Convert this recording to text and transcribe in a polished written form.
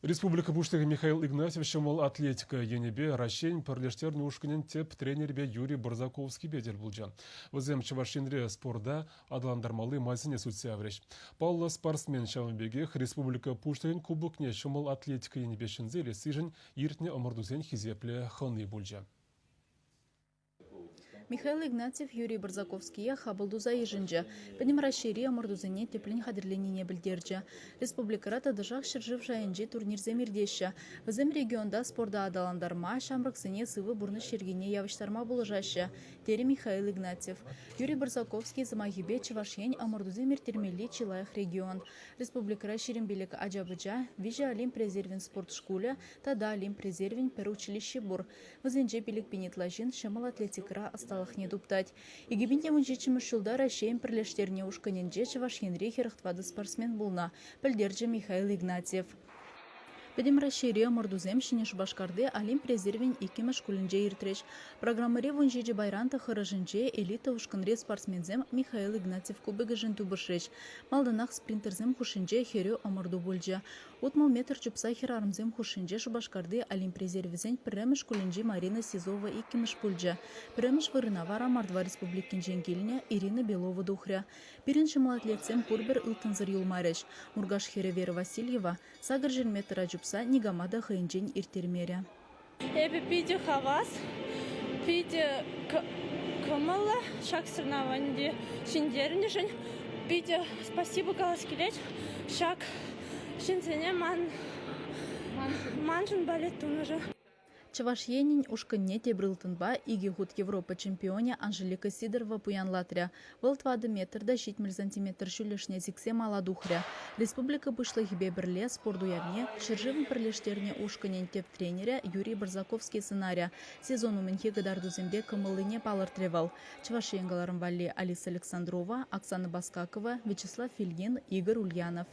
Республика Буштығы Михаил Игнатьев шымыл атлетика енебе Рашень пірлештер нұшкінен теп тренербе Юрий Барзаковский бедел бұлжа. Візем Чавашинре спорда адаландармалы мазине судсявреш. Паула спортсмен шамынбегех Республика Буштығын кубокне шымыл атлетика енебе шынзелі сижін ертіне омырдузен хизепле ханы бұлжа. Михаил Игнатьев, Юрий Барзаковский хабылдуза ежінжі. Пәнім расшири амырдузыне теплін қадірленіне білдерді. Республикарата дыжақ шыржыв жайынжи турнирзе мердеші. Візім регионда спорда адаландарма, шамрықсыне сывы бұрны шергене явыштарма болыжашы. Тері Михаил Игнатьев. Юрий Барзаковский замагибе Чавашень амырдузе мертермели Чилаях регион. Республикара шерімбелік Аджабыджа, Вижа Олимп резервин спорт школе, тада Олимп резервин перучилище бур. Візінже белік пенетлажин шымыл атлетикара осталых не дуптать. И гибинте мунжичим шулда Рашень пірлештерне ушканенже Чавашьенре херхтвады спортсмен булна, пілдерже Михаил Игнатьев. Педем расшире мордузем шинеш башкарды Олимп резервин икимеш кулинже иртреш. Программаре вунжиджи байранта харажинже элита ушканре спортсмензем Михаил Игнатьев кубыгы жинту бушреш. Малданах спринтерзем хушинже херю оморду бульджа. Утмал метр чупса херармзем хушинже шубашкарды Олимп резервизен премеш кулинже Марина Сизова икимеш пульджа. Премеш вырынавара Мордва республикин женгиліне Ирина Белова духря. Пиринші малатлетсем пурбер ылтынзыр юлмареш. Мургаш Херевера Васильева сагыр метра жупса нигамада хайнжен иртермере. Эбе пиде хавас, пиде кымылы, шак соревнований шиндеріне жын, пиде спасибо каласкелеч, шак шинцене манжын балет тунажы. Чавашьенин ушканне тебрылтынба иги гуд Европа чемпионе Анжелика Сидорова пуянлатря. Вылтвады метрда 7 сантиметр шүлешне зиксе маладухря. Республика бышлы хибе бірле спорду явне шыржывын пірлештерне ушканен теп тренеря Юрий Барзаковский сценария. Сезону менхе гадардузембе кымылыне палыртревал. Чавашьенгаларын валли Алиса Александрова, Оксана Баскакова, Вячеслав Фильгин, Игорь Ульянов.